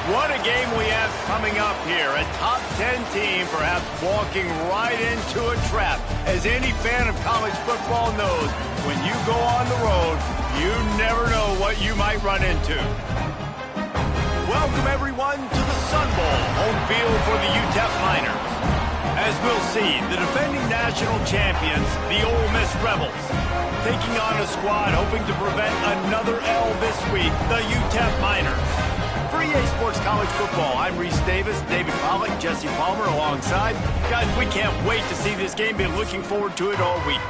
What a game we have coming up here. A top 10 team perhaps walking right into a trap. As any fan of college football knows, when you go on the road, you never know what you might run into. Welcome everyone to the Sun Bowl, home field for the UTEP Miners. As we'll see, the defending national champions, the Ole Miss Rebels, taking on a squad hoping to prevent another L this week, the UTEP Miners. For EA Sports College Football, I'm Reese Davis, David Pollack, Jesse Palmer alongside. Guys, we can't wait to see this game. Been looking forward to it all week.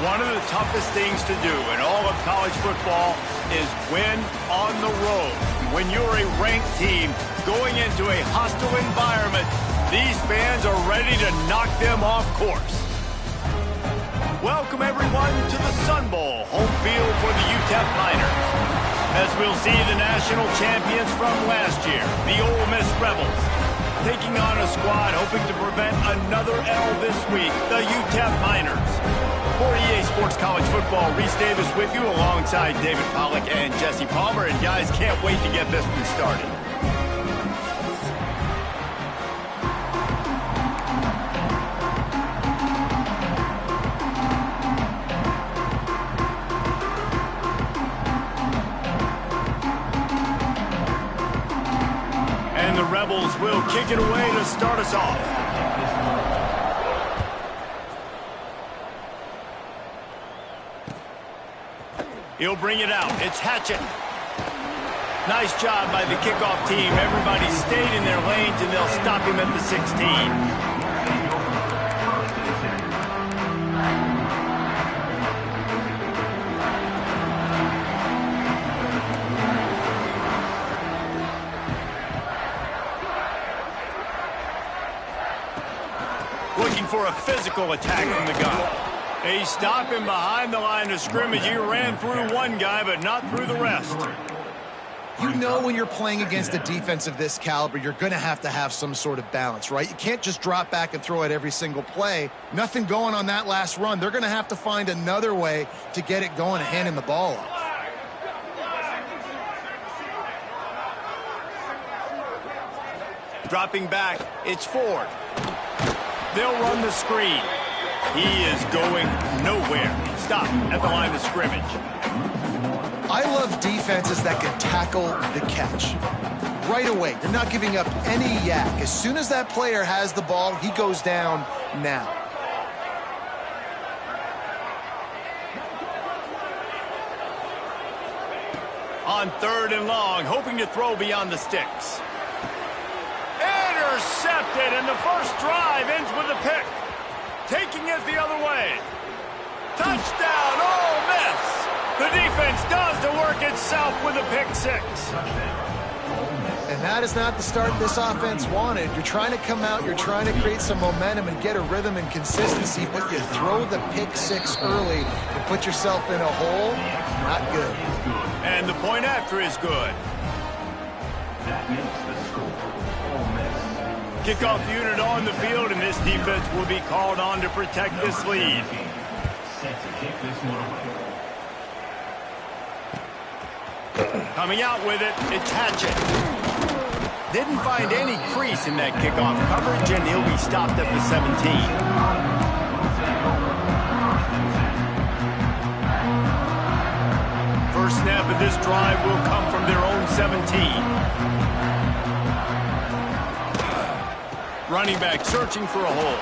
One of the toughest things to do in all of college football is win on the road. When you're a ranked team going into a hostile environment, these fans are ready to knock them off course. Welcome everyone to the Sun Bowl, home field for the UTEP Miners. As we'll see the national champions from last year, the Ole Miss Rebels, taking on a squad hoping to prevent another L this week, the UTEP Miners. For EA Sports College Football, Reese Davis with you alongside David Pollack and Jesse Palmer. And guys, can't wait to get this one started. And the Rebels will kick it away to start us off. He'll bring it out. It's Hatchett. Nice job by the kickoff team. Everybody stayed in their lanes, and they'll stop him at the 16. Looking for a physical attack from the gun. They stop him behind the line of scrimmage. He ran through one guy, but not through the rest. You know when you're playing against a defense of this caliber, you're going to have some sort of balance, right? You can't just drop back and throw it every single play. Nothing going on that last run. They're going to have to find another way to get it going and handing the ball off. Dropping back, it's Ford. They'll run the screen. He is going nowhere. Stop at the line of scrimmage. I love defenses that can tackle the catch. Right away, you're not giving up any yak. As soon as that player has the ball, he goes down now. On 3rd and long, hoping to throw beyond the sticks. Intercepted, and the first drive ends with a pick. Taking it the other way. Touchdown, Ole Miss. The defense does the work itself with a pick 6. And that is not the start this offense wanted. You're trying to come out, you're trying to create some momentum and get a rhythm and consistency, but you throw the pick 6 early and put yourself in a hole. Not good. And the point after is good. That makes the score. Ole Miss. Kickoff unit on the field, and this defense will be called on to protect this lead. Set to kick this one away. Coming out with it, it's Hatchett. Didn't find any crease in that kickoff coverage, and he'll be stopped at the 17. First snap of this drive will come from their own 17. Running back searching for a hole.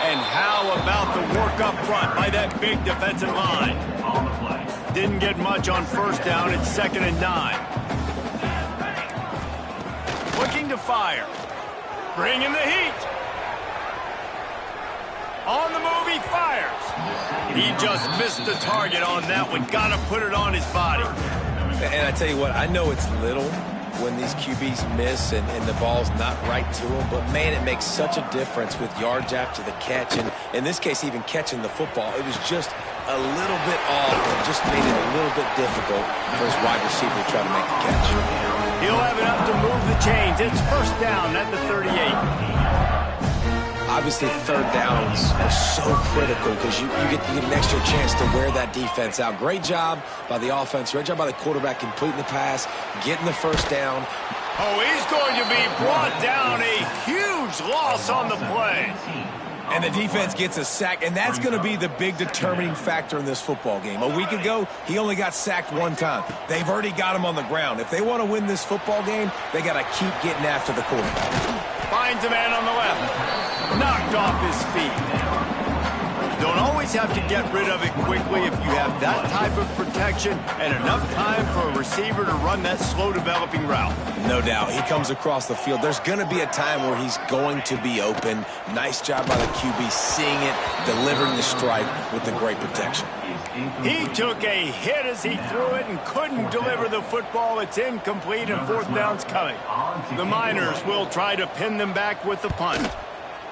And how about the work up front by that big defensive line? Didn't get much on first down. It's 2nd and 9. Looking to fire. Bringing the heat. On the move, he fires. He just missed the target on that one. Got to put it on his body. And I tell you what, I know it's little when these QBs miss and the ball's not right to them, but man, it makes such a difference with yards after the catch, and in this case, even catching the football. It was just a little bit off and just made it a little bit difficult for his wide receiver to try to make the catch. He'll have enough to move the chains. It's first down at the 38. Obviously, third downs are so critical because you get an extra chance to wear that defense out. Great job by the offense. Great job by the quarterback completing the pass, getting the first down. Oh, he's going to be brought down. A huge loss on the play. And the defense gets a sack, and that's going to be the big determining factor in this football game. A week ago, he only got sacked one time. They've already got him on the ground. If they want to win this football game, they got to keep getting after the quarterback. Finds a man on the left. Knocked off his feet. Don't always have to get rid of it quickly if you have that type of protection and enough time for a receiver to run that slow-developing route. No doubt. He comes across the field. There's going to be a time where he's going to be open. Nice job by the QB seeing it, delivering the strike with the great protection. He took a hit as he threw it and couldn't deliver the football. It's incomplete and fourth down's coming. The Miners will try to pin them back with the punt.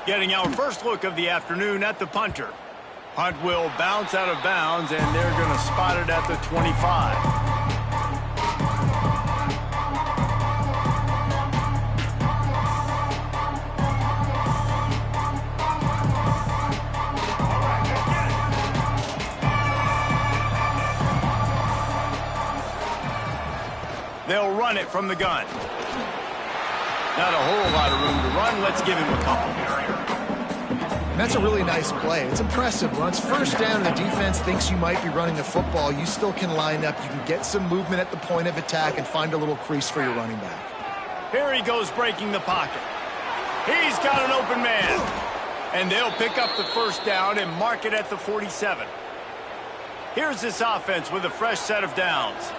Getting our first look of the afternoon at the punter. Punt will bounce out of bounds, and they're going to spot it at the 25. They'll run it from the gun. Not a whole lot of room to run. Let's give him a couple. And that's a really nice play. It's impressive. Once first down and the defense thinks you might be running the football, you still can line up. You can get some movement at the point of attack and find a little crease for your running back. Here he goes breaking the pocket. He's got an open man. And they'll pick up the first down and mark it at the 47. Here's this offense with a fresh set of downs.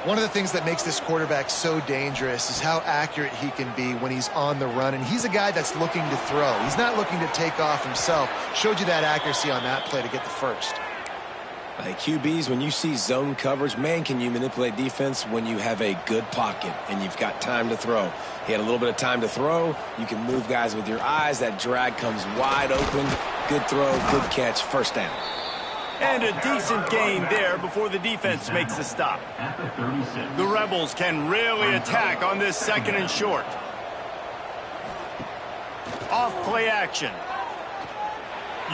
One of the things that makes this quarterback so dangerous is how accurate he can be when he's on the run. And he's a guy that's looking to throw. He's not looking to take off himself. Showed you that accuracy on that play to get the first. Hey, QBs, when you see zone coverage, man, can you manipulate defense when you have a good pocket and you've got time to throw. He had a little bit of time to throw. You can move guys with your eyes. That drag comes wide open. Good throw, good catch, first down. And a decent gain there before the defense makes the stop. The Rebels can really attack on this 2nd and short. Off play action.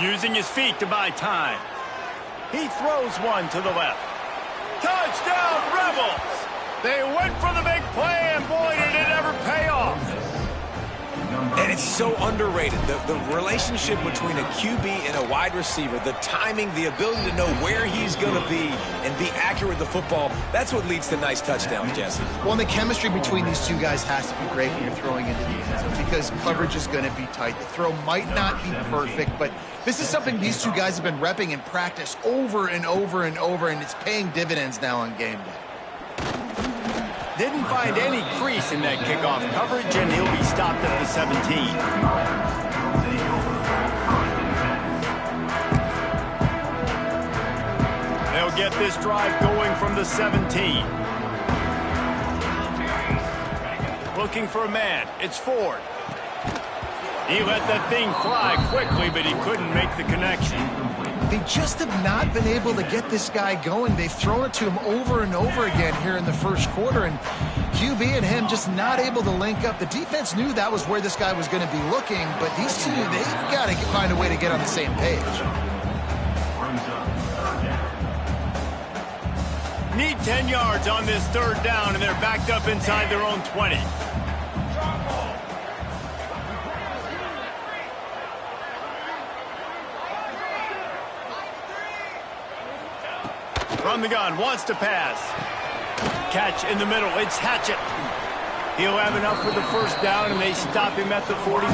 Using his feet to buy time. He throws one to the left. Touchdown, Rebels! They went for the big play, and boy, did it ever pay off. And it's so underrated. The relationship between a QB and a wide receiver, the timing, the ability to know where he's going to be and be accurate with the football, that's what leads to nice touchdowns, Jesse. Well, and the chemistry between these two guys has to be great when you're throwing into the end zone because coverage is going to be tight. The throw might not be perfect, but this is something these two guys have been repping in practice over and over and over, and it's paying dividends now on game day. Didn't find any crease in that kickoff coverage, and he'll be stopped at the 17. They'll get this drive going from the 17. Looking for a man. It's Ford. He let that thing fly quickly, but he couldn't make the connection. They just have not been able to get this guy going. They've thrown it to him over and over again here in the first quarter, and QB and him just not able to link up. The defense knew that was where this guy was going to be looking, but these two, they've got to find a way to get on the same page. Need 10 yards on this third down, and they're backed up inside their own 20. From the gun, wants to pass. Catch in the middle, it's Hatchett. He'll have enough for the first down, and they stop him at the 45.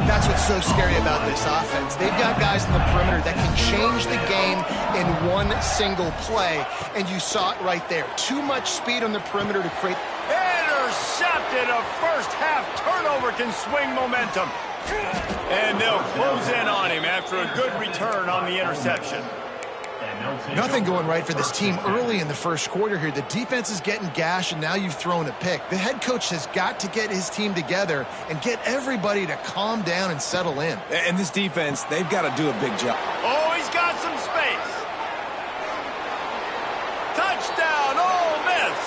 That's what's so scary about this offense. They've got guys in the perimeter that can change the game in one single play, and you saw it right there. Too much speed on the perimeter to create... Intercepted. A first-half turnover can swing momentum. And they'll close in on him after a good return on the interception. Nothing going right for this team early in the first quarter here. The defense is getting gashed, and now you've thrown a pick. The head coach has got to get his team together and get everybody to calm down and settle in. And this defense, they've got to do a big job. Oh, he's got some space. Touchdown, Ole Miss.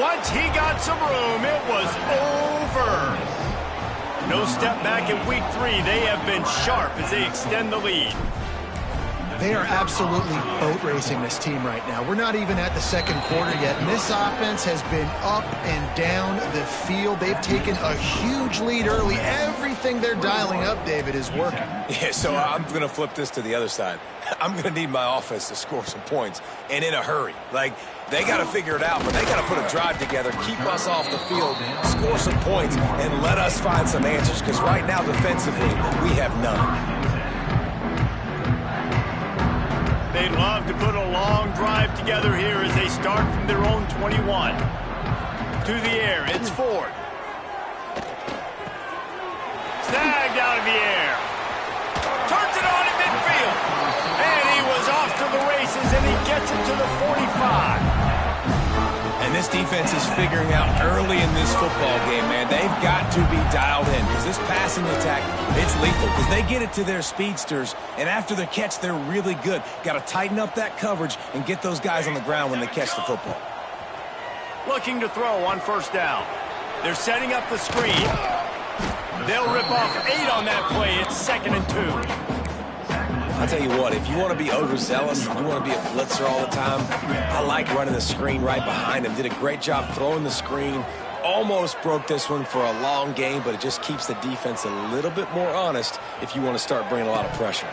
Once he got some room, it was over. No step back in week 3. They have been sharp as they extend the lead. They are absolutely boat racing this team right now. We're not even at the second quarter yet, and this offense has been up and down the field. They've taken a huge lead early. Everything they're dialing up, David, is working. Yeah, so I'm going to flip this to the other side. I'm going to need my offense to score some points, and in a hurry. Like, they got to figure it out, but they got to put a drive together, keep us off the field, score some points, and let us find some answers, because right now, defensively, we have none. They'd love to put a long drive together here as they start from their own 21. To the air, it's Ford. Snagged out of the air. Turns it on in midfield. And he was off to the races, and he gets it to the 45. And this defense is figuring out early in this football game, man. They've got to be dialed in because this passing attack, it's lethal because they get it to their speedsters, and after the catch, they're really good. Got to tighten up that coverage and get those guys on the ground when they catch the football. Looking to throw on first down. They're setting up the screen. They'll rip off 8 on that play. It's 2nd and 2. I'll tell you what, if you want to be overzealous, you want to be a blitzer all the time, I like running the screen right behind him. Did a great job throwing the screen. Almost broke this one for a long game, but it just keeps the defense a little bit more honest if you want to start bringing a lot of pressure.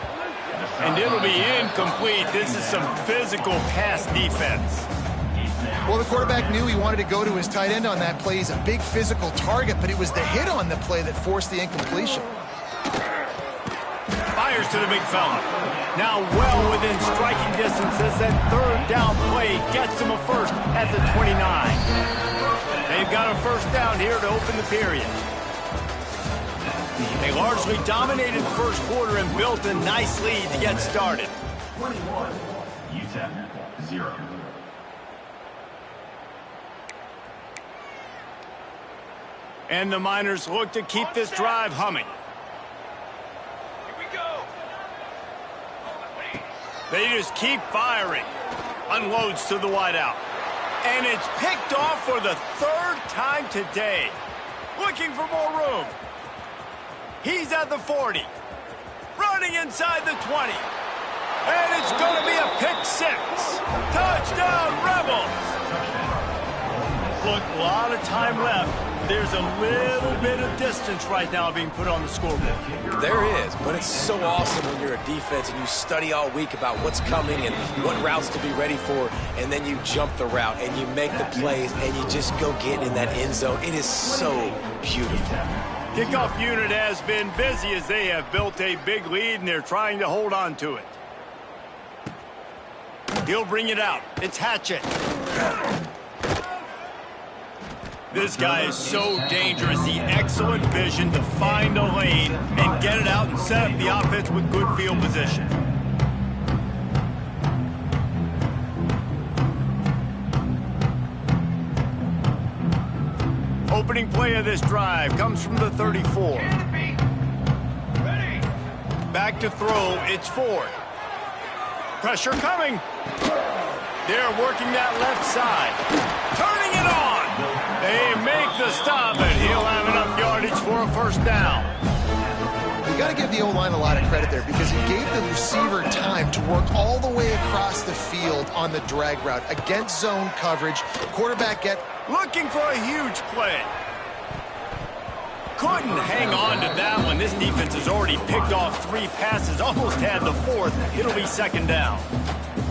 And it'll be incomplete. This is some physical pass defense. Well, the quarterback knew he wanted to go to his tight end on that play. He's a big physical target, but it was the hit on the play that forced the incompletion. Fires to the big fella. Now well within striking distance as that third down play gets him a first at the 29. They've got a first down here to open the period. They largely dominated the first quarter and built a nice lead to get started. 21, UTEP 0. And the Miners look to keep this drive humming. They just keep firing. Unloads to the wideout. And it's picked off for the 3rd time today. Looking for more room. He's at the 40. Running inside the 20. And it's going to be a pick 6. Touchdown, Rebels. Look, a lot of time left. There's a little bit of distance right now being put on the scoreboard. There is, but it's so awesome when you're a defense and you study all week about what's coming and what routes to be ready for, and then you jump the route and you make the plays and you just go get in that end zone. It is so beautiful. Kickoff unit has been busy as they have built a big lead and they're trying to hold on to it. He'll bring it out. It's Hatchett. This guy is so dangerous. The excellent vision to find a lane and get it out and set up the offense with good field position. Opening play of this drive comes from the 34. Back to throw, it's Ford. Pressure coming. They're working that left side. Turning it on. They make the stop, and he'll have enough yardage for a first down. You got to give the O-line a lot of credit there because he gave the receiver time to work all the way across the field on the drag route against zone coverage. Quarterback looking for a huge play. Couldn't hang on to that one. This defense has already picked off 3 passes, almost had the 4th. It'll be 2nd down.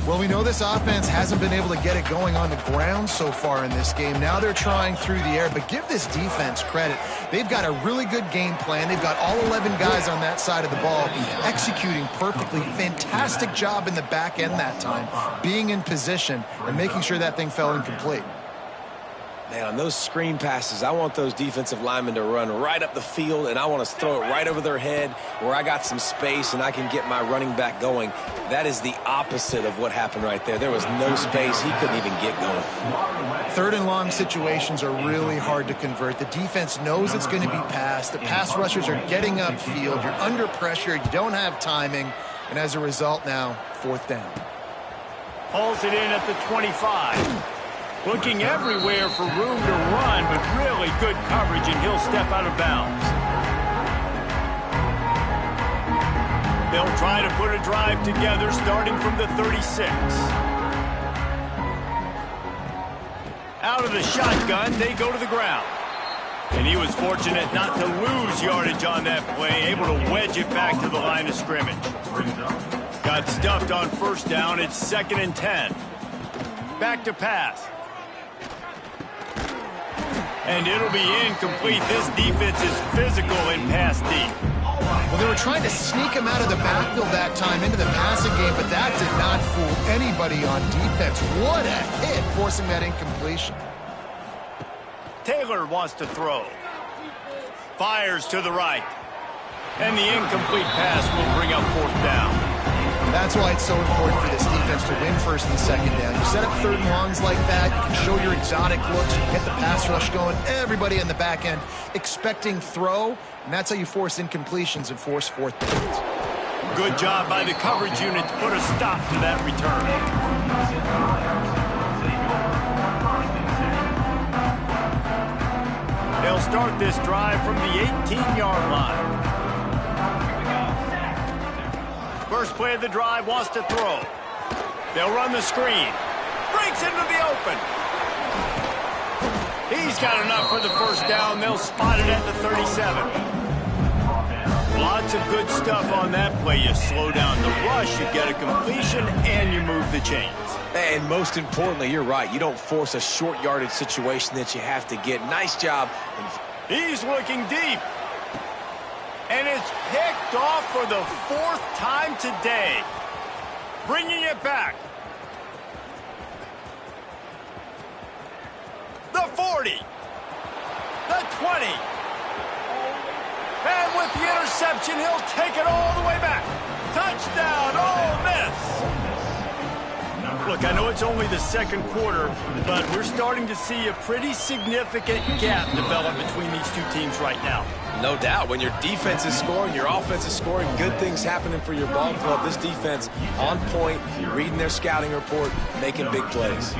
Well, we know this offense hasn't been able to get it going on the ground so far in this game. Now they're trying through the air, but give this defense credit. They've got a really good game plan. They've got all 11 guys on that side of the ball executing perfectly. Fantastic job in the back end that time, being in position and making sure that thing fell incomplete. Man, on those screen passes, I want those defensive linemen to run right up the field, and I want to throw it right over their head where I got some space and I can get my running back going. That is the opposite of what happened right there. There was no space. He couldn't even get going. Third and long situations are really hard to convert. The defense knows it's going to be passed. The pass rushers are getting upfield. You're under pressure. You don't have timing. And as a result now, fourth down. Hauls it in at the 25. Looking everywhere for room to run, but really good coverage, and he'll step out of bounds. They'll try to put a drive together starting from the 36. Out of the shotgun, they go to the ground. And he was fortunate not to lose yardage on that play, able to wedge it back to the line of scrimmage. Got stuffed on first down. It's 2nd and 10. Back to pass. And it'll be incomplete. This defense is physical and pass deep. Well, they were trying to sneak him out of the backfield that time into the passing game, but that did not fool anybody on defense. What a hit, forcing that incompletion. Taylor wants to throw. Fires to the right. And the incomplete pass will bring up fourth down. That's why it's so important for this defense to win first and second down. You set up third and longs like that, you can show your exotic looks, you can get the pass rush going, everybody in the back end expecting throw, and that's how you force incompletions and force fourth downs. Good job by the coverage unit to put a stop to that return. They'll start this drive from the 18-yard line. First play of the drive, wants to throw. They'll run the screen. Breaks into the open. He's got enough for the first down. They'll spot it at the 37. Lots of good stuff on that play. You slow down the rush, you get a completion, and you move the chains. And most importantly, you're right. You don't force a short yardage situation that you have to get. Nice job. He's looking deep. And it's picked off for the 4th time today. Bringing it back. The 40. The 20. And with the interception, he'll take it all the way back. Touchdown, Ole Miss. Look, I know it's only the second quarter, but we're starting to see a pretty significant gap develop between these two teams right now. No doubt. When your defense is scoring, your offense is scoring, good things happening for your ball club. This defense on point, reading their scouting report, making big plays.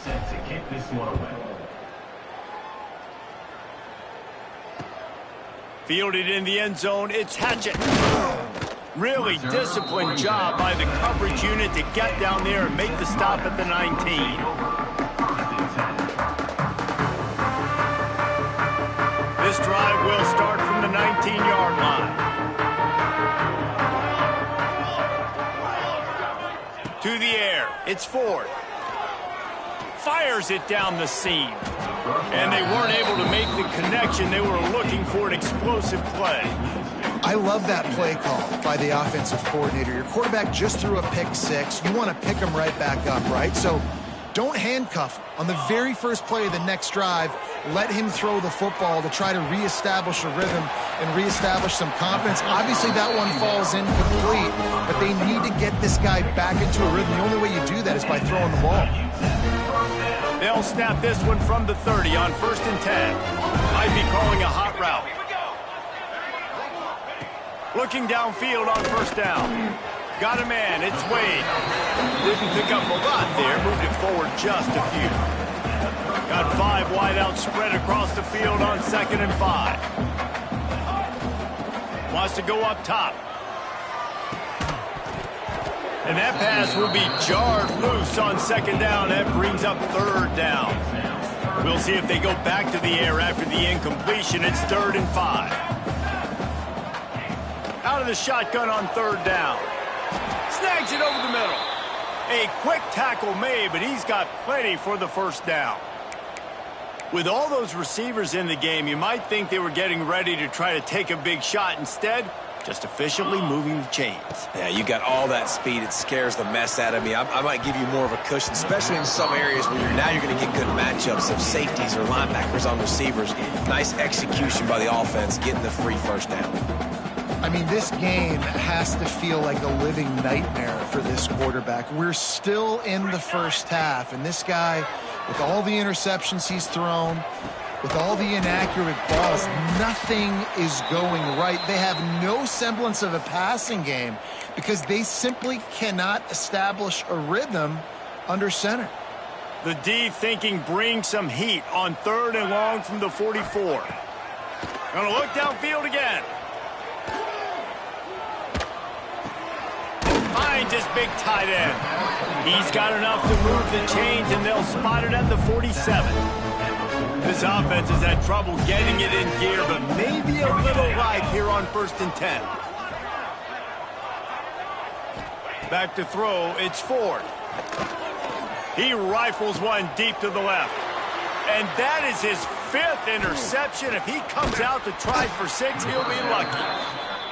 Set to kick this one away. Fielded in the end zone, it's Hatchett. Really disciplined job by the coverage unit to get down there and make the stop at the 19. This drive will start from the 19-yard line. To the air, it's Ford. Fires it down the seam. And they weren't able to make the connection. They were looking for an explosive play. I love that play call by the offensive coordinator. Your quarterback just threw a pick six. You want to pick him right back up, right? So don't handcuff him. On the very first play of the next drive, let him throw the football to try to reestablish a rhythm and reestablish some confidence. Obviously, that one falls incomplete, but they need to get this guy back into a rhythm. The only way you do that is by throwing the ball. They'll snap this one from the 30 on 1st and 10. Might be calling a hot route. Looking downfield on first down. Got a man, it's Wade. Didn't pick up a lot there, moved it forward just a few. Got 5 wide out spread across the field on 2nd and 5. Wants to go up top. And that pass will be jarred loose on 2nd down. That brings up 3rd down. We'll see if they go back to the air after the incompletion. It's 3rd and 5. Out of the shotgun on 3rd down. Snags it over the middle. A quick tackle made, but he's got plenty for the first down. With all those receivers in the game, you might think they were getting ready to try to take a big shot. Instead, just efficiently moving the chains. Yeah, you got all that speed. It scares the mess out of me. I might give you more of a cushion, especially in some areas where you're going to get good matchups of safeties or linebackers on receivers. Nice execution by the offense, getting the free first down. I mean, this game has to feel like a living nightmare for this quarterback. We're still in the first half, and this guy, with all the interceptions he's thrown, with all the inaccurate balls, nothing is going right. They have no semblance of a passing game because they simply cannot establish a rhythm under center. The D thinking bring some heat on 3rd and long from the 44. Gonna look downfield again. Finds his big tight end. He's got enough to move the chains, and they'll spot it at the 47. This offense has had trouble getting it in gear, but maybe a little light here on 1st and 10. Back to throw, it's Ford. He rifles one deep to the left. And that is his 5th interception. If he comes out to try for 6, he'll be lucky.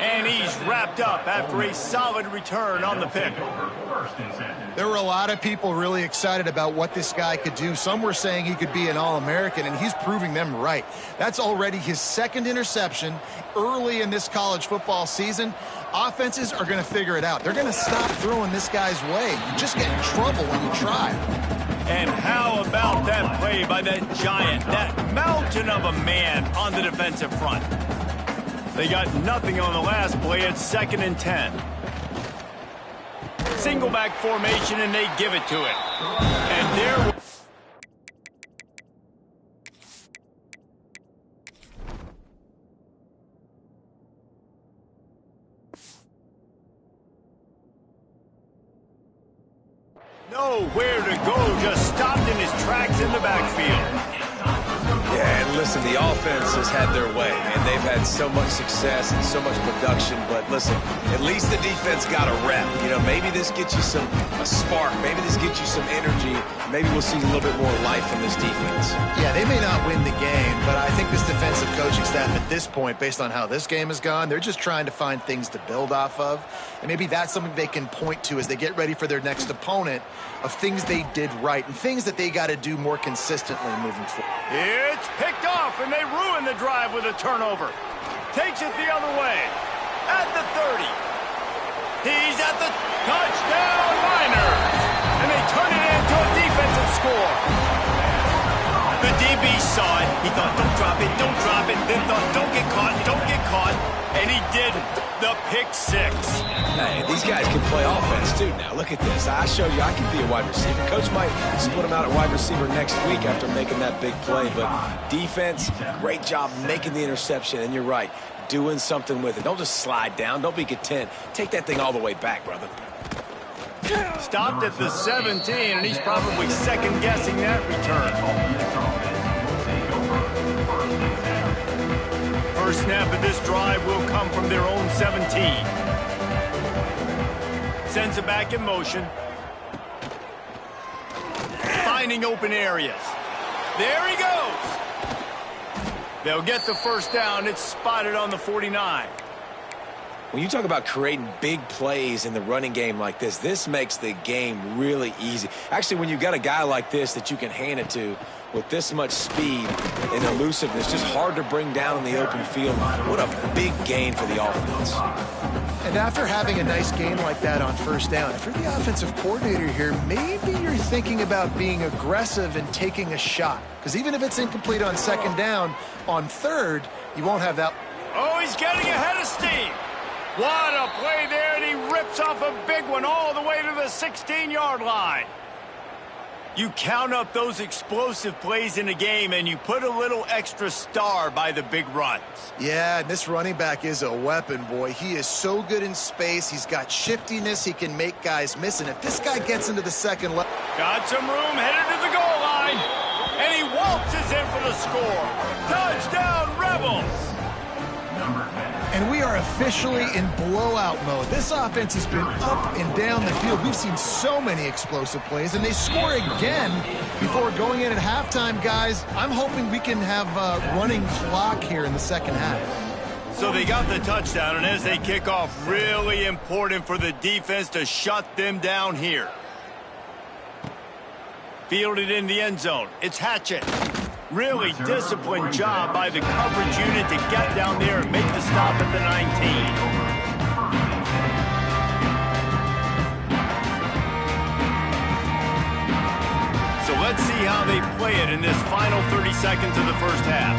And he's wrapped up after a solid return on the pick. There were a lot of people really excited about what this guy could do. Some were saying he could be an All-American, and he's proving them right. That's already his 2nd interception early in this college football season. Offenses are going to figure it out. They're going to stop throwing this guy's way. You just get in trouble when you try. And how about that play by that giant, that mountain of a man on the defensive front? They got nothing on the last play. It's 2nd and 10. Single back formation, and they give it to it. And there... nowhere to go, just stopped in his tracks in the backfield. Yeah, and listen, the offense has had their way, and they've had so much success and so much production. But listen, at least the defense got a rep. You know, maybe this gets you a spark. Maybe this gets you some energy. Maybe we'll see a little bit more life from this defense. Yeah, they may not win the game, but I think this defensive coaching staff at this point, based on how this game has gone, they're just trying to find things to build off of. And maybe that's something they can point to as they get ready for their next opponent, of things they did right and things that they got to do more consistently moving forward. It's picked off, and they ruin the drive with a turnover. Takes it the other way. At the 30. He's at the touchdown Miners. And they turn it into a defensive score. The DB saw it. He thought, don't drop it, don't drop it. Then thought, don't get caught, don't get caught. And he did the pick 6. Hey, these guys can play offense, too, now. Look at this. I show you I can be a wide receiver. Coach might split him out at wide receiver next week after making that big play. But defense, great job making the interception. And you're right, doing something with it. Don't just slide down. Don't be content. Take that thing all the way back, brother. Stopped at the 17, and he's probably second-guessing that return. First snap of this drive will come from their own 17. Sends it back in motion. Finding open areas. There he goes. They'll get the first down. It's spotted on the 49. When you talk about creating big plays in the running game like this makes the game really easy. Actually, when you've got a guy like this that you can hand it to with this much speed and elusiveness, just hard to bring down in the open field. What a big gain for the offense. And after having a nice game like that on first down, if you're the offensive coordinator here, maybe you're thinking about being aggressive and taking a shot. Because even if it's incomplete on 2nd down, on 3rd, you won't have that. Oh, he's getting ahead of steam. What a play there, and he rips off a big one all the way to the 16-yard line. You count up those explosive plays in a game, and you put a little extra star by the big runs. Yeah, and this running back is a weapon, boy. He is so good in space. He's got shiftiness. He can make guys miss. And if this guy gets into the second level... Got some room, headed to the goal line. And he waltzes in for the score. Touchdown, Rebels! Number 10. And we are officially in blowout mode. This offense has been up and down the field. We've seen so many explosive plays, and they score again before going in at halftime, guys. I'm hoping we can have a running clock here in the second half. So they got the touchdown, and as they kick off, really important for the defense to shut them down here. Fielded in the end zone. It's Hatchett. Really disciplined job by the coverage unit to get down there and make the stop at the 19. So let's see how they play it in this final 30 seconds of the first half.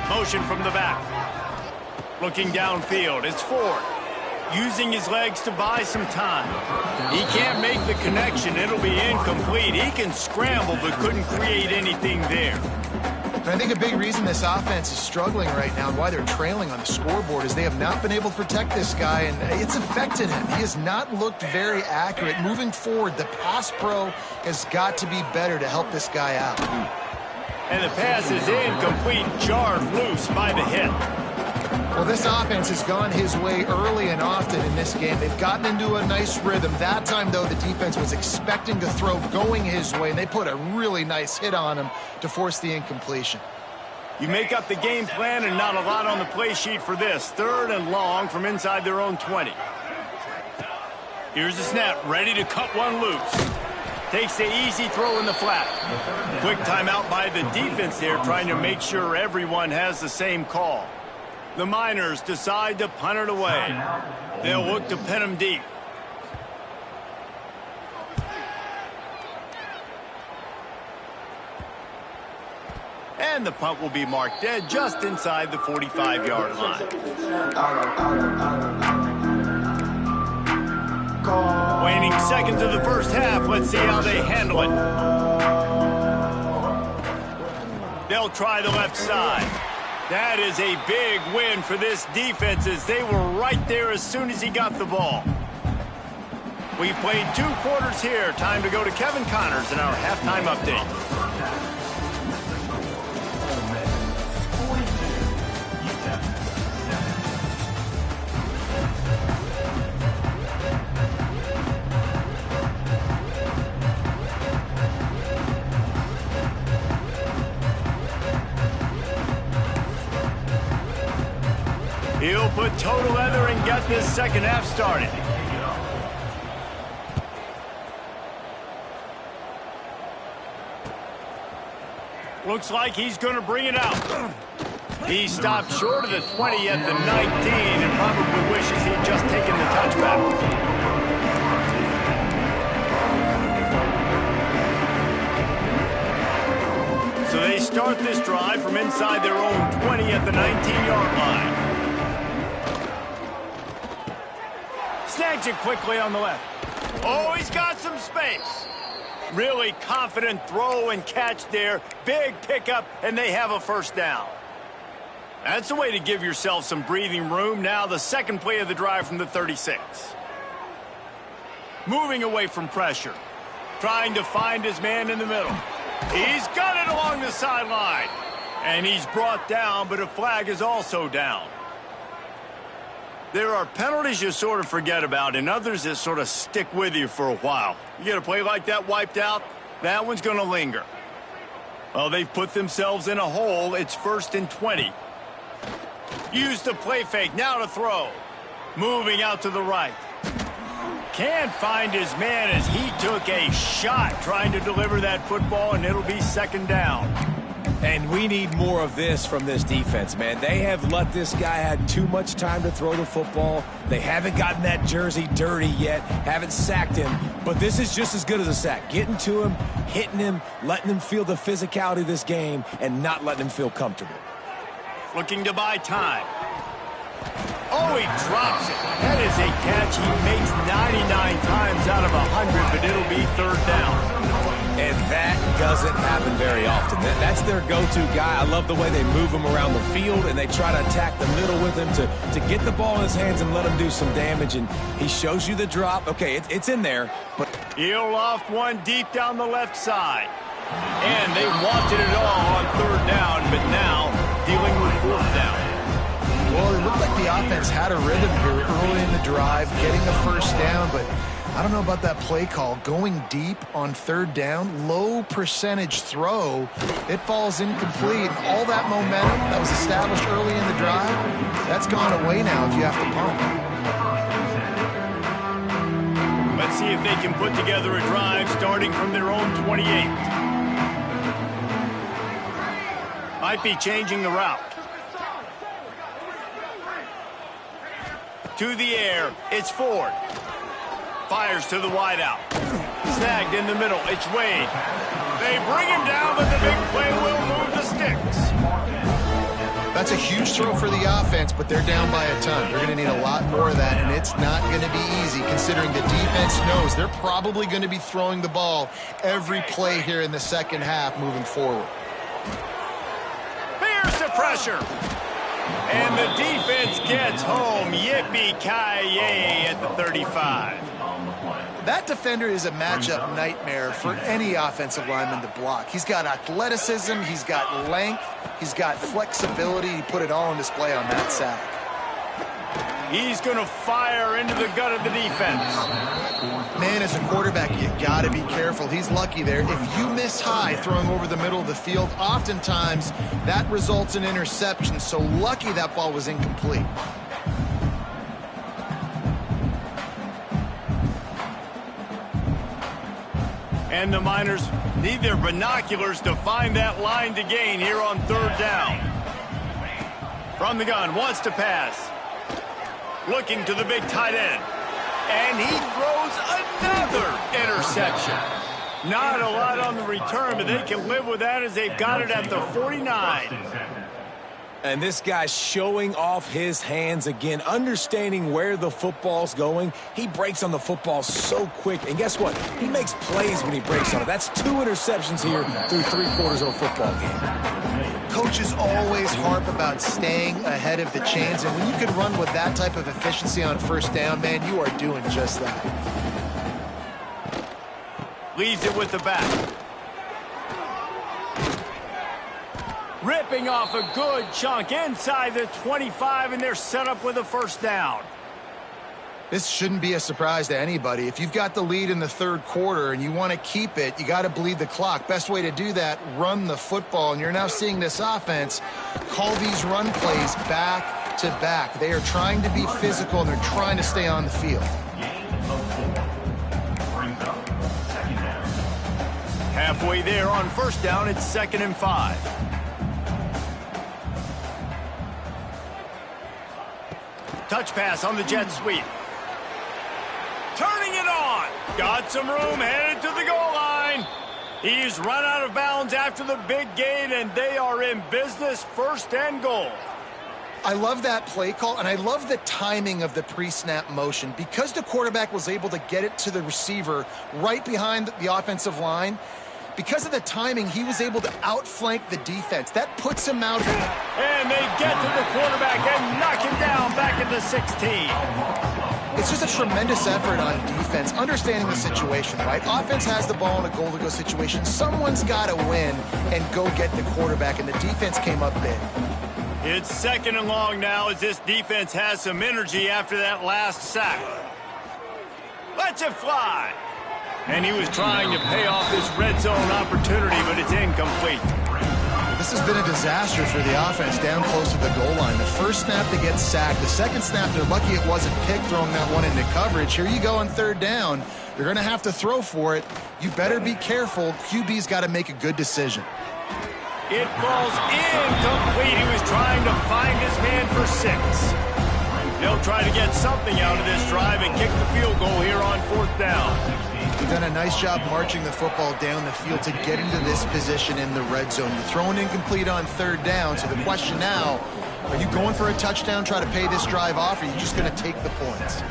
Motion from the back. Looking downfield. It's Ford. Using his legs to buy some time. He can't make the connection. It'll be incomplete. He can scramble but couldn't create anything there. And I think a big reason this offense is struggling right now and why they're trailing on the scoreboard is they have not been able to protect this guy, and it's affected him. He has not looked very accurate. Moving forward, the pass pro has got to be better to help this guy out. And the pass is incomplete, jarred loose by the hit. Well, this offense has gone his way early and often in this game. They've gotten into a nice rhythm. That time, though, the defense was expecting to throw going his way, and they put a really nice hit on him to force the incompletion. You make up the game plan and not a lot on the play sheet for this. 3rd and long from inside their own 20. Here's the snap, ready to cut one loose. Takes the easy throw in the flat. Quick timeout by the defense there, trying to make sure everyone has the same call. The Miners decide to punt it away. They'll look to pin him deep. And the punt will be marked dead just inside the 45-yard line. Waning seconds of the first half. Let's see how they handle it. They'll try the left side. That is a big win for this defense as they were right there as soon as he got the ball. We've played 2 quarters here. Time to go to Kevin Connors in our halftime update. He'll put total leather and get this second half started. Looks like he's going to bring it out. He stopped short of the 20 at the 19 and probably wishes he'd just taken the touchback. So they start this drive from inside their own 20 at the 19-yard line. Snags it quickly on the left. Oh, he's got some space. Really confident throw and catch there. Big pickup, and they have a first down. That's a way to give yourself some breathing room. Now the second play of the drive from the 36. Moving away from pressure. Trying to find his man in the middle. He's got it along the sideline. And he's brought down, but a flag is also down. There are penalties you sort of forget about and others that sort of stick with you for a while. You get a play like that wiped out, that one's going to linger. Well, they've put themselves in a hole. It's 1st and 20. Use the play fake, now to throw. Moving out to the right. Can't find his man as he took a shot trying to deliver that football, and it'll be second down. And we need more of this from this defense, man. They have let this guy have too much time to throw the football. They haven't gotten that jersey dirty yet, haven't sacked him. But this is just as good as a sack. Getting to him, hitting him, letting him feel the physicality of this game, and not letting him feel comfortable. Looking to buy time. Oh, he drops it. That is a catch he makes 99 times out of 100, but it'll be third down. And that doesn't happen very often. That's their go-to guy. I love the way they move him around the field, and they try to attack the middle with him to get the ball in his hands and let him do some damage. And he shows you the drop. Okay, it's in there. But he'll loft one deep down the left side. And they wanted it all on third down, but now dealing with fourth down. Well, it looked like the offense had a rhythm here early in the drive, getting the first down, but I don't know about that play call. Going deep on third down, low percentage throw, it falls incomplete. All that momentum that was established early in the drive, that's gone away now if you have to punt. Let's see if they can put together a drive starting from their own 28. Might be changing the route. To the air, it's Ford. Fires to the wideout. Snagged in the middle, it's Wade. They bring him down, but the big play will move the sticks. That's a huge throw for the offense, but they're down by a ton. They're going to need a lot more of that, and it's not going to be easy considering the defense knows they're probably going to be throwing the ball every play here in the second half moving forward. Here's the pressure. And the defense gets home. Yippee-ki-yay at the 35. That defender is a matchup nightmare for any offensive lineman to block. He's got athleticism, he's got length, he's got flexibility. He put it all on display on that sack. He's going to fire into the gut of the defense. Man, as a quarterback, you got to be careful. He's lucky there. If you miss high throwing over the middle of the field, oftentimes that results in interception. So lucky that ball was incomplete. And the Miners need their binoculars to find that line to gain here on third down. From the gun, wants to pass. Looking to the big tight end. And he throws another interception. Not a lot on the return, but they can live with that as they've got it at the 49. And this guy's showing off his hands again, understanding where the football's going. He breaks on the football so quick. And guess what? He makes plays when he breaks on it. That's 2 interceptions here through 3/4 of a football game. Coaches always harp about staying ahead of the chains, and when you can run with that type of efficiency on first down, man, you are doing just that. Leaves it with the back. Ripping off a good chunk inside the 25, and they're set up with a first down. This shouldn't be a surprise to anybody. If you've got the lead in the third quarter and you want to keep it, you got to bleed the clock. Best way to do that, run the football. And you're now seeing this offense call these run plays back to back. They are trying to be physical, and they're trying to stay on the field. Halfway there on first down, it's 2nd and 5. Touch pass on the jet sweep. Turning it on. Got some room, headed to the goal line. He's run out of bounds after the big gain, and they are in business, 1st and goal. I love that play call, and I love the timing of the pre-snap motion. Because the quarterback was able to get it to the receiver right behind the offensive line, because of the timing, he was able to outflank the defense. That puts him out. And they get to the quarterback and knock him down back at the 16. It's just a tremendous effort on defense, understanding the situation, right? Offense has the ball in a goal-to-go situation. Someone's got to win and go get the quarterback, and the defense came up big. It's 2nd and long now as this defense has some energy after that last sack. Lets it fly. And he was trying to pay off this red zone opportunity, but it's incomplete. This has been a disaster for the offense down close to the goal line. The first snap they get sacked. The second snap, they're lucky it wasn't picked, throwing that one into coverage. Here you go on third down. You're going to have to throw for it. You better be careful. QB's got to make a good decision. It falls incomplete. He was trying to find his man for 6. They'll try to get something out of this drive and kick the field goal here on 4th down. You've done a nice job marching the football down the field to get into this position in the red zone. You're throwing incomplete on third down, so the question now, are you going for a touchdown, try to pay this drive off, or are you just going to take the points?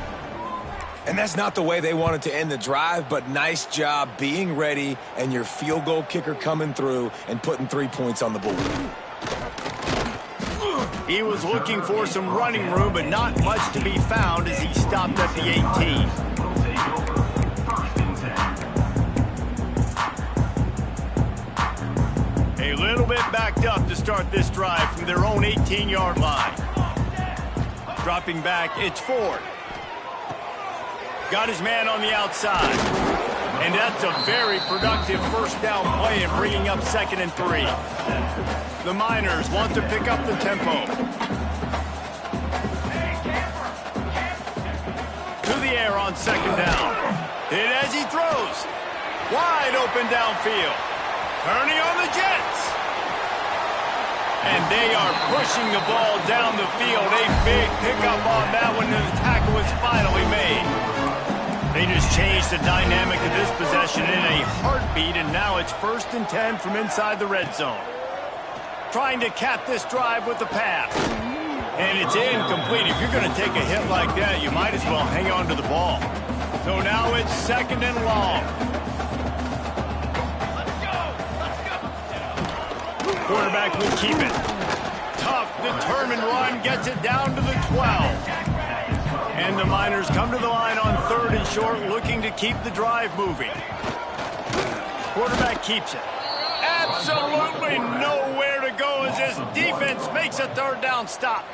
And that's not the way they wanted to end the drive, but nice job being ready and your field goal kicker coming through and putting 3 points on the board. He was looking for some running room, but not much to be found as he stopped at the 18. A little bit backed up to start this drive from their own 18-yard line. Dropping back, it's Ford. Got his man on the outside. And that's a very productive first down play and bringing up 2nd and 3. The Miners want to pick up the tempo. To the air on 2nd down. Hit as he throws. Wide open downfield. Turning on the Jets. And they are pushing the ball down the field. A big pickup on that one, and the tackle is finally made. They just changed the dynamic of this possession in a heartbeat, and now it's 1st and 10 from inside the red zone. Trying to cap this drive with the pass. And it's incomplete. If you're going to take a hit like that, you might as well hang on to the ball. So now it's 2nd and long. Quarterback will keep it. Tough, determined run, gets it down to the 12. And the Miners come to the line on 3rd and short, looking to keep the drive moving. Quarterback keeps it. Absolutely nowhere to go as this defense makes a 3rd down stop.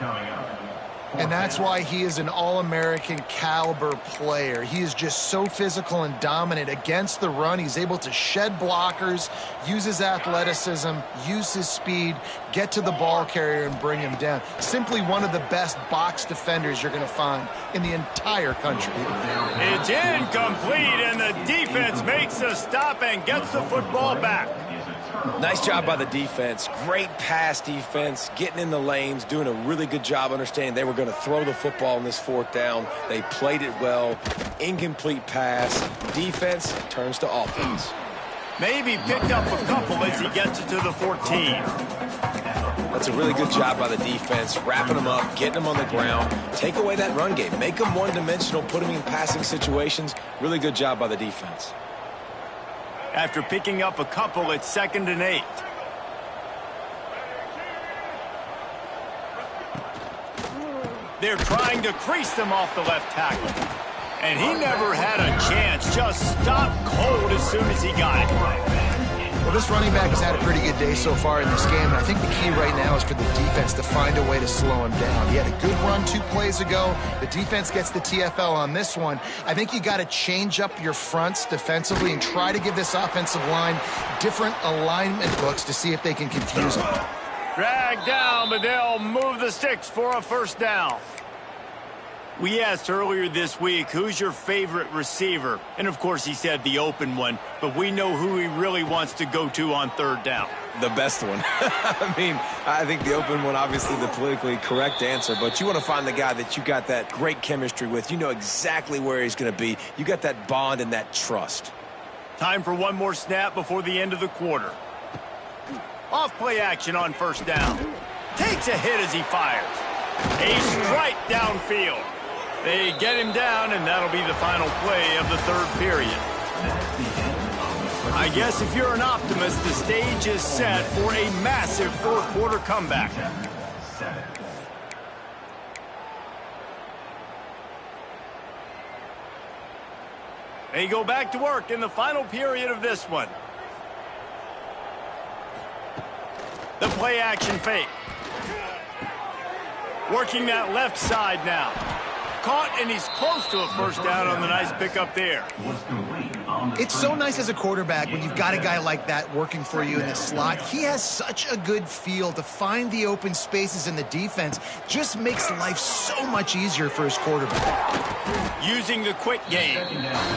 And that's why he is an All-American caliber player. He is just so physical and dominant against the run. He's able to shed blockers, use his athleticism, use his speed, get to the ball carrier and bring him down. Simply one of the best box defenders you're going to find in the entire country. It's incomplete, and the defense makes a stop and gets the football back. Nice job by the defense. Great pass defense, getting in the lanes, doing a really good job understanding they were going to throw the football on this 4th down. They played it well. Incomplete pass. Defense turns to offense. Maybe picked up a couple as he gets it to the 14. That's a really good job by the defense, wrapping them up, getting them on the ground. Take away that run game. Make them one-dimensional, put them in passing situations. Really good job by the defense. After picking up a couple, it's 2nd and 8. They're trying to crease them off the left tackle. And he never had a chance. Just stopped cold as soon as he got it. Well, this running back has had a pretty good day so far in this game, and I think the key right now is for the defense to find a way to slow him down. He had a good run 2 plays ago. The defense gets the TFL on this one. I think you got to change up your fronts defensively and try to give this offensive line different alignment books to see if they can confuse him. Dragged down, but they'll move the sticks for a 1st down. We asked earlier this week, who's your favorite receiver? And, of course, he said the open one, but we know who he really wants to go to on 3rd down. The best one. I mean, I think the open one, obviously the politically correct answer, but you want to find the guy that you got that great chemistry with. You know exactly where he's going to be. You got that bond and that trust. Time for one more snap before the end of the quarter. Off play action on 1st down. Takes a hit as he fires. A strike downfield. They get him down, and that'll be the final play of the 3rd period. I guess if you're an optimist, the stage is set for a massive 4th quarter comeback. They go back to work in the final period of this one. The play action fake. Working that left side now. Caught, and he's close to a 1st down on the nice pickup there. It's so nice as a quarterback when you've got a guy like that working for you in the slot. He has such a good feel to find the open spaces in the defense. Just makes life so much easier for his quarterback. Using the quick game.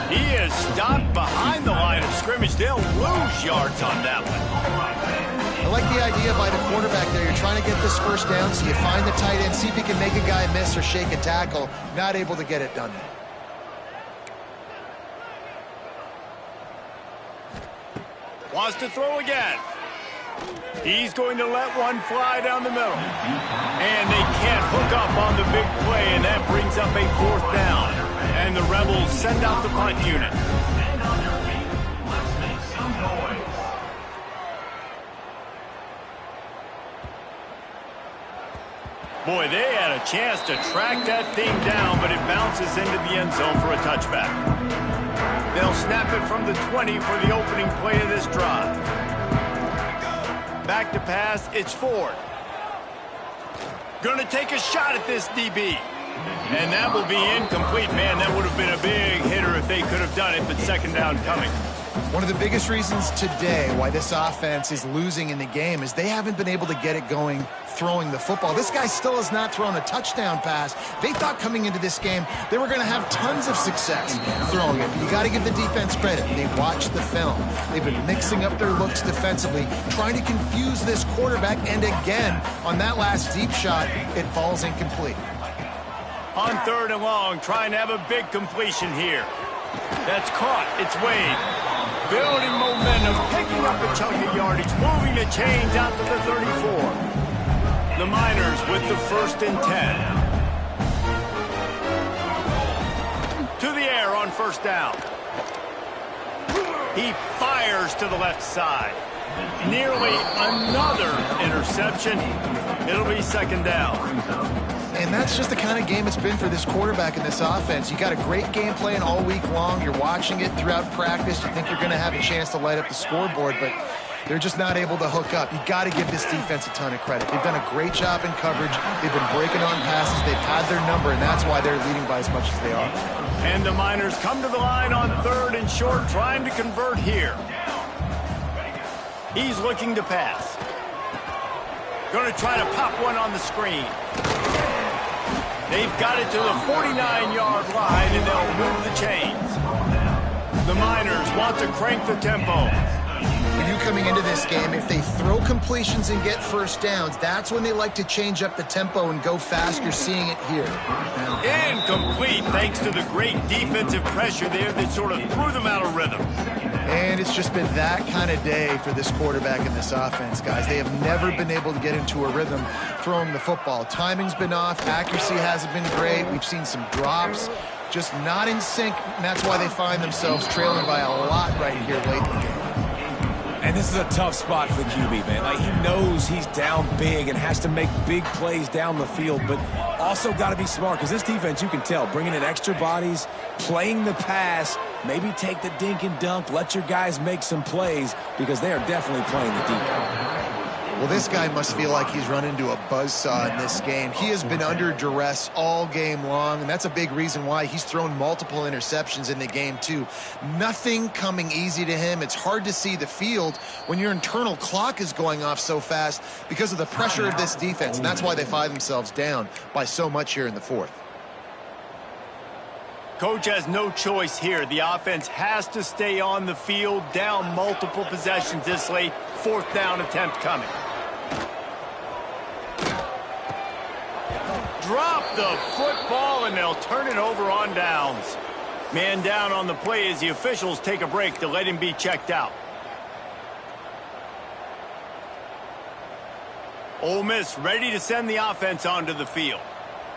He is stopped behind the line of scrimmage. They'll lose yards on that one. I like the idea by the quarterback there. You're trying to get this 1st down, so you find the tight end, see if he can make a guy miss or shake a tackle. Not able to get it done. Wants to throw again. He's going to let one fly down the middle. And they can't hook up on the big play, and that brings up a 4th down. And the Rebels send out the punt unit. Boy, they had a chance to track that thing down, but it bounces into the end zone for a touchback. They'll snap it from the 20 for the opening play of this drive. Back to pass, it's Ford. Gonna take a shot at this DB. And that will be incomplete. Man, that would have been a big hitter if they could have done it, but second down coming. One of the biggest reasons today why this offense is losing in the game is they haven't been able to get it going throwing the football. This guy still has not thrown a touchdown pass. They thought coming into this game they were going to have tons of success throwing it. You got to give the defense credit. They watched the film. They've been mixing up their looks defensively, trying to confuse this quarterback, and again, on that last deep shot, it falls incomplete. On third and long, trying to have a big completion here. That's caught. It's Wade. Building momentum, picking up a chunk of yardage, moving the chains out to the 34. The Miners with the 1st and 10. To the air on first down. He fires to the left side. Nearly another interception. It'll be second down. And that's just the kind of game it's been for this quarterback in this offense. You got a great game plan all week long. You're watching it throughout practice. You think you're going to have a chance to light up the scoreboard, but they're just not able to hook up. You got to give this defense a ton of credit. They've done a great job in coverage. They've been breaking on passes. They've had their number, and that's why they're leading by as much as they are. And the Miners come to the line on third and short, trying to convert here. He's looking to pass. Going to try to pop one on the screen. They've got it to the 49-yard line, and they'll move the chains. The Miners want to crank the tempo. For you coming into this game, if they throw completions and get first downs, that's when they like to change up the tempo and go fast. You're seeing it here. Incomplete, thanks to the great defensive pressure there that sort of threw them out of rhythm. And it's just been that kind of day for this quarterback in this offense, guys. They have never been able to get into a rhythm throwing the football. Timing's been off. Accuracy hasn't been great. We've seen some drops. Just not in sync, and that's why they find themselves trailing by a lot right here late in the game. And this is a tough spot for the QB, man. Like, he knows he's down big and has to make big plays down the field, but also got to be smart, because this defense, you can tell, bringing in extra bodies, playing the pass, maybe take the dink and dunk, let your guys make some plays, because they are definitely playing the deep end. Well, this guy must feel like he's run into a buzzsaw in this game. He has been under duress all game long, and that's a big reason why he's thrown multiple interceptions in the game, too. Nothing coming easy to him. It's hard to see the field when your internal clock is going off so fast because of the pressure of this defense, and that's why they find themselves down by so much here in the fourth. Coach has no choice here. The offense has to stay on the field, down multiple possessions this late. Fourth down attempt coming. Drop the football, and they'll turn it over on downs. Man down on the play as the officials take a break to let him be checked out. Ole Miss ready to send the offense onto the field.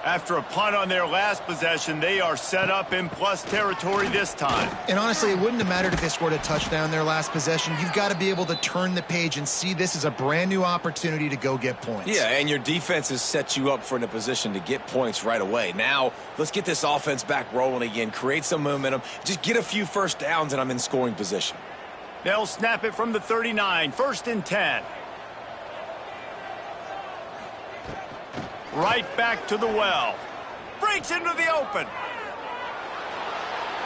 After a punt on their last possession, they are set up in plus territory this time. And honestly, it wouldn't have mattered if they scored a touchdown their last possession. You've got to be able to turn the page and see this as a brand new opportunity to go get points. Yeah, and your defense has set you up for in a position to get points right away. Now, let's get this offense back rolling again, create some momentum, just get a few first downs, and I'm in scoring position. They'll snap it from the 39, 1st and 10. Right back to the well. Breaks into the open.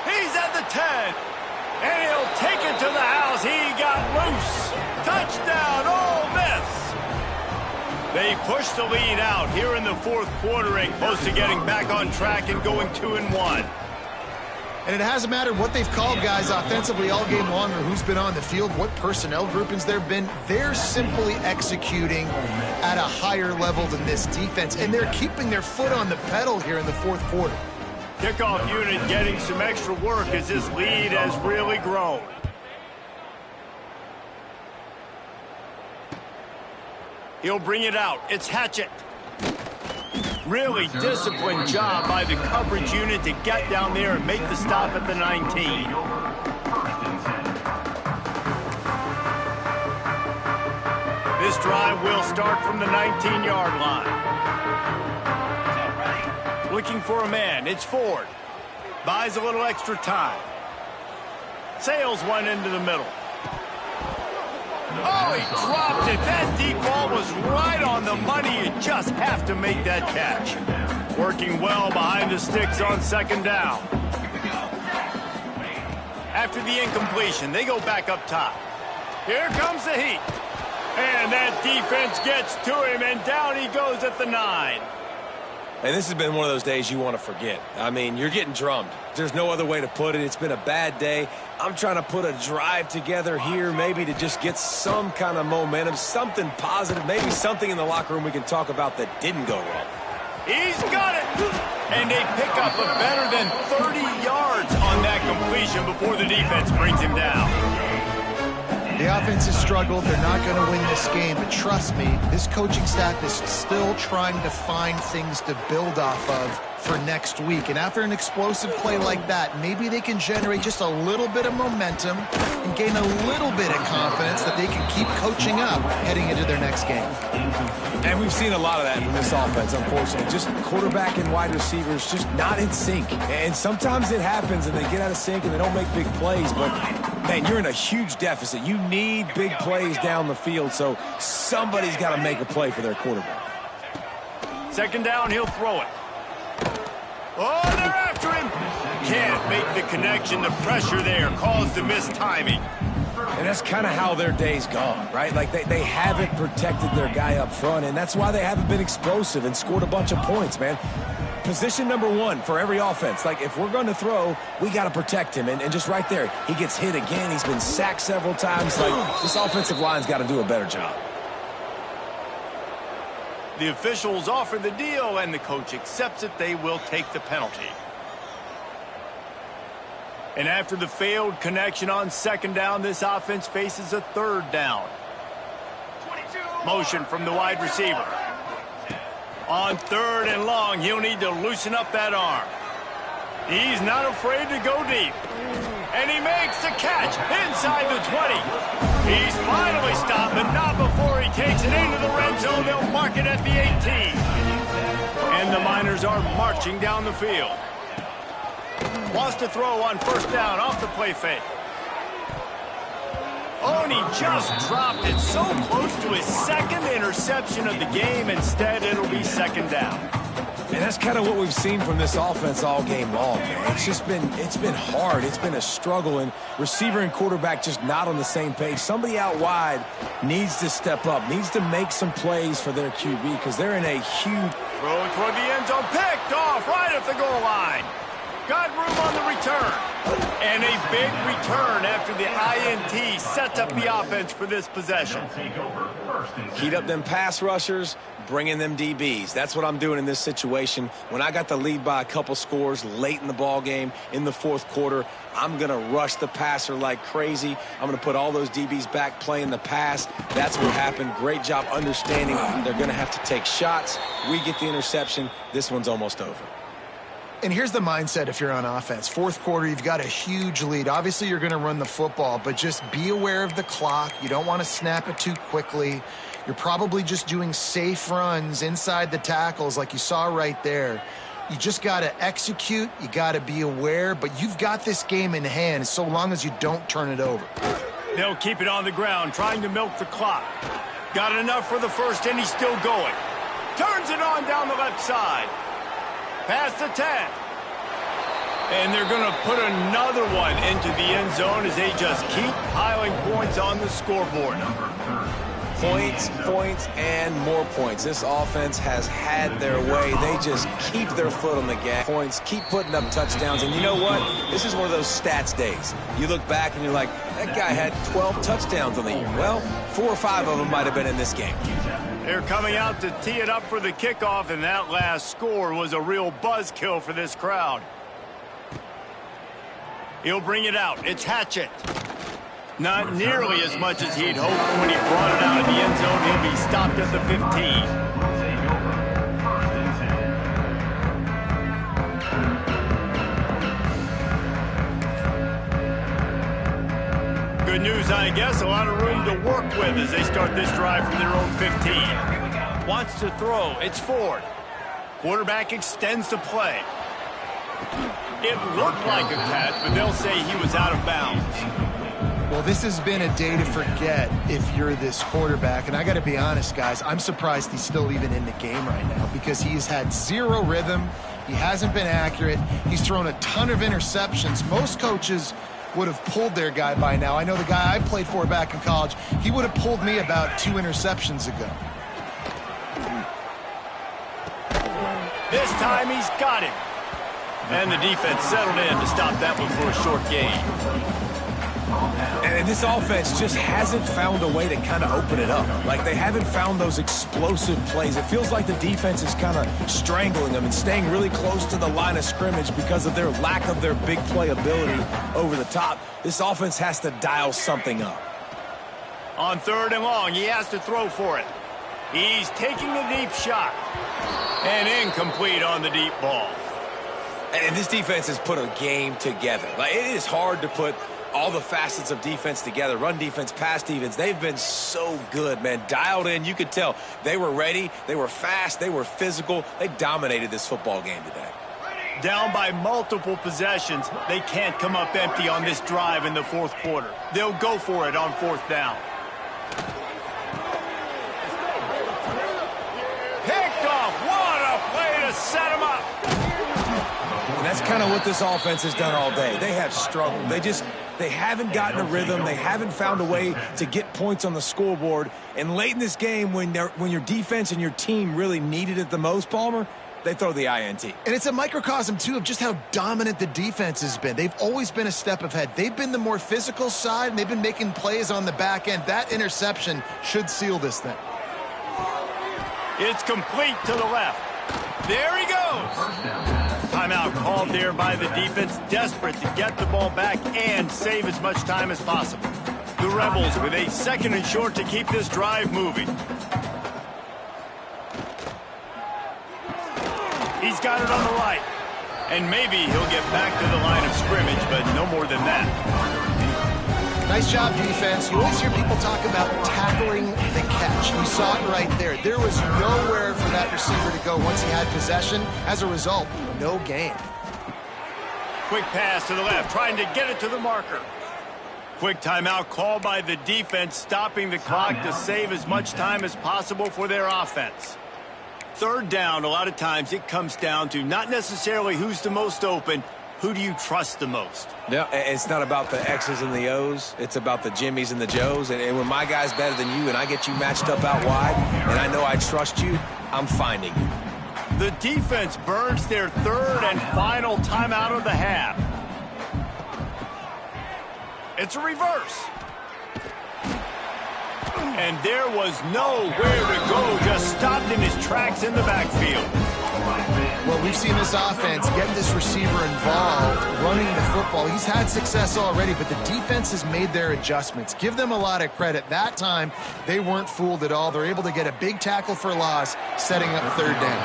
He's at the 10. And he'll take it to the house. He got loose. Touchdown, Ole Miss. They push the lead out here in the fourth quarter and close to getting back on track and going 2-1. And it hasn't mattered what they've called, guys, offensively all game long, or who's been on the field, what personnel groupings there have been. They're simply executing at a higher level than this defense, and they're keeping their foot on the pedal here in the fourth quarter. Kickoff unit getting some extra work as this lead has really grown. He'll bring it out. It's Hatchett. Really disciplined job by the coverage unit to get down there and make the stop at the 19. This drive will start from the 19-yard line. Looking for a man. It's Ford. Buys a little extra time. Sails one into the middle. Oh, he dropped it. That deep ball was right on the money. You just have to make that catch. Working well behind the sticks on second down. After the incompletion, they go back up top. Here comes the heat. And that defense gets to him, and down he goes at the 9. And this has been one of those days you want to forget. I mean, you're getting drummed. There's no other way to put it. It's been a bad day. I'm trying to put a drive together here, maybe to just get some kind of momentum, something positive, maybe something in the locker room we can talk about that didn't go wrong. He's got it! And they pick up a better than 30 yards on that completion before the defense brings him down. The offense has struggled. They're not going to win this game. But trust me, this coaching staff is still trying to find things to build off of for next week. And after an explosive play like that, maybe they can generate just a little bit of momentum and gain a little bit of confidence that they can keep coaching up heading into their next game. And we've seen a lot of that from this offense, unfortunately. Just quarterback and wide receivers just not in sync. And sometimes it happens and they get out of sync and they don't make big plays. But, man, you're in a huge deficit. You need big plays down the field, so somebody's got to make a play for their quarterback. Second down, he'll throw it. Oh, they're after him. Can't make the connection. The pressure there caused the missed timing. And that's kind of how their day's gone, right? Like they haven't protected their guy up front, and that's why they haven't been explosive and scored a bunch of points, man. Position number 1 for every offense. Like, if we're going to throw, we got to protect him. And just right there, he gets hit again. He's been sacked several times. Like, this offensive line's got to do a better job. The officials offer the deal, and the coach accepts it. They will take the penalty. And after the failed connection on second down, this offense faces a third down. Motion from the wide receiver. On third and long, he'll need to loosen up that arm. He's not afraid to go deep. And he makes the catch inside the 20. He's finally stopped, but not before he takes it into the red zone. They'll mark it at the 18. And the Miners are marching down the field. Wants to throw on first down off the play fake. Oh, and he just dropped it so close to his second interception of the game. Instead, it'll be second down. And that's kind of what we've seen from this offense all game long, man. It's been hard. It's been a struggle, and receiver and quarterback just not on the same page. Somebody out wide needs to step up, needs to make some plays for their QB because they're in a huge... Throwing toward the end zone, picked off right at the goal line. Got room on the return. And a big return after the INT sets up the offense for this possession. Heat up them pass rushers, bring in them DBs. That's what I'm doing in this situation. When I got the lead by a couple scores late in the ball game in the fourth quarter, I'm going to rush the passer like crazy. I'm going to put all those DBs back playing the pass. That's what happened. Great job understanding they're going to have to take shots. We get the interception. This one's almost over. And here's the mindset if you're on offense. Fourth quarter, you've got a huge lead. Obviously, you're going to run the football, but just be aware of the clock. You don't want to snap it too quickly. You're probably just doing safe runs inside the tackles like you saw right there. You just got to execute. You got to be aware, but you've got this game in hand so long as you don't turn it over. They'll keep it on the ground, trying to milk the clock. Got enough for the first, and he's still going. Turns it on down the left side. Past the 10. And they're going to put another one into the end zone as they just keep piling points on the scoreboard. Points, points, and more points. This offense has had their way. They just keep their foot on the gas. Points, keep putting up touchdowns. And you know what? This is one of those stats days. You look back and you're like, that guy had 12 touchdowns on the year. Well, 4 or 5 of them might have been in this game. They're coming out to tee it up for the kickoff, and that last score was a real buzzkill for this crowd. He'll bring it out. It's Hatchett. Not nearly as much as he'd hoped when he brought it out of the end zone. He'll be stopped at the 15. Good news, I guess. A lot of room to work with as they start this drive from their own 15. Wants to throw. It's Ford. Quarterback extends the play. It looked like a catch, but they'll say he was out of bounds. Well, this has been a day to forget if you're this quarterback. And I got to be honest, guys, I'm surprised he's still even in the game right now because he's had zero rhythm. He hasn't been accurate. He's thrown a ton of interceptions. Most coaches would have pulled their guy by now. I know the guy I played for back in college, he would have pulled me about 2 interceptions ago. This time he's got him. And the defense settled in to stop that one for a short gain. And this offense just hasn't found a way to kind of open it up. Like, they haven't found those explosive plays. It feels like the defense is kind of strangling them and staying really close to the line of scrimmage because of their lack of their big play ability over the top. This offense has to dial something up. On 3rd and long, he has to throw for it. He's taking a deep shot. And incomplete on the deep ball. And this defense has put a game together. Like, it is hard to put all the facets of defense together. Run defense, pass defense. They've been so good, man. Dialed in. You could tell they were ready. They were fast. They were physical. They dominated this football game today. Down by multiple possessions. They can't come up empty on this drive in the 4th quarter. They'll go for it on 4th down. Picked off. What a play to set him up. And that's kind of what this offense has done all day. They have struggled. They haven't gotten a rhythm. They haven't found a way to get points on the scoreboard. And late in this game, when your defense and your team really needed it the most, Palmer, they throw the INT. And it's a microcosm, too, of just how dominant the defense has been. They've always been a step ahead. They've been the more physical side, and they've been making plays on the back end. That interception should seal this thing. It's complete to the left. There he goes. Timeout called there by the defense, desperate to get the ball back and save as much time as possible. The Rebels with a 2nd and short to keep this drive moving. He's got it on the right. And maybe he'll get back to the line of scrimmage, but no more than that. Nice job, defense. You always hear people talk about tackling the catch. You saw it right there. There was nowhere for that receiver to go once he had possession. As a result, no gain. Quick pass to the left, trying to get it to the marker. Quick timeout called by the defense, stopping the clock to save as much time as possible for their offense. 3rd down, a lot of times it comes down to not necessarily who's the most open, who do you trust the most? No, it's not about the X's and the O's. It's about the Jimmys and the Joes. And when my guy's better than you and I get you matched up out wide and I know I trust you, I'm finding you. The defense burns their 3rd and final timeout of the half. It's a reverse. And there was nowhere to go, just stopped in his tracks in the backfield. Well, we've seen this offense get this receiver involved, running the football. He's had success already, but the defense has made their adjustments. Give them a lot of credit. That time, they weren't fooled at all. They're able to get a big tackle for loss, setting up 3rd down.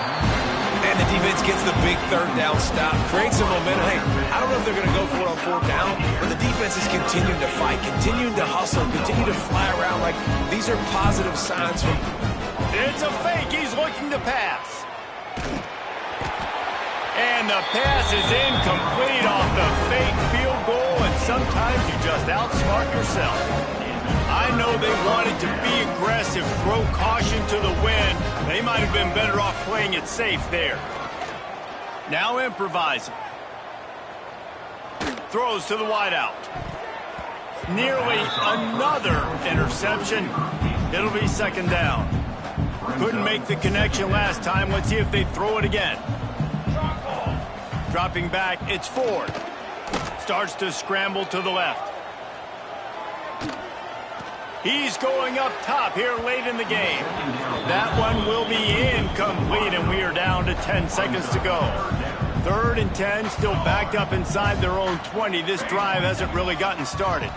And the defense gets the big 3rd down stop, creates some momentum. Hey, I don't know if they're going to go for it on 4th down, but the defense is continuing to fight, continuing to hustle, continue to fly around. Like, these are positive signs from... It's a fake. He's looking to pass. And the pass is incomplete off the fake field goal, and sometimes you just outsmart yourself. I know they wanted to be aggressive, throw caution to the wind. They might have been better off playing it safe there. Now improvising. Throws to the wideout. Nearly another interception. It'll be 2nd down. Couldn't make the connection last time. Let's see if they throw it again. Dropping back, it's Ford. Starts to scramble to the left. He's going up top here late in the game. That one will be incomplete, and we are down to 10 seconds to go. 3rd and 10, still backed up inside their own 20. This drive hasn't really gotten started.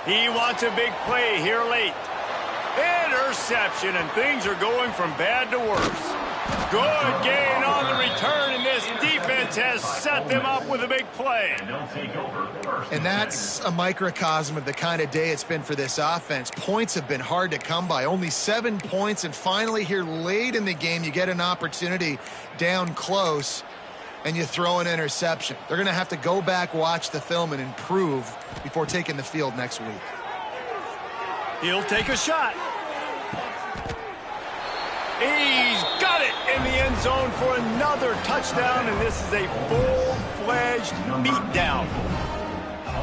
He wants a big play here late. Interception, and things are going from bad to worse. Good gain on the return, and this defense has set them up with a big play. And that's a microcosm of the kind of day it's been for this offense. Points have been hard to come by. Only 7 points, and finally here late in the game, you get an opportunity down close. and you throw an interception. They're going to have to go back, watch the film, and improve before taking the field next week. He'll take a shot. He's got it in the end zone for another touchdown, and this is a full-fledged beatdown.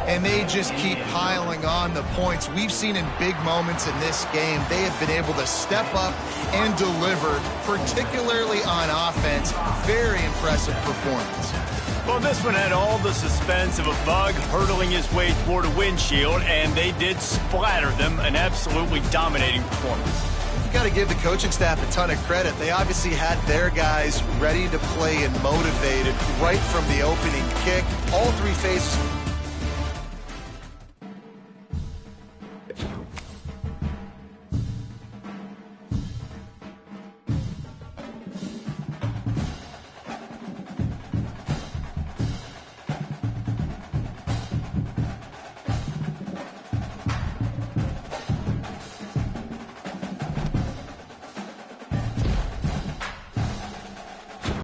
And they just keep piling on the points. We've seen in big moments in this game, they have been able to step up and deliver, particularly on offense. Very impressive performance. Well, this one had all the suspense of a bug hurtling his way toward a windshield, and they did splatter them. An absolutely dominating performance. You got to give the coaching staff a ton of credit. They obviously had their guys ready to play and motivated right from the opening kick. All three phases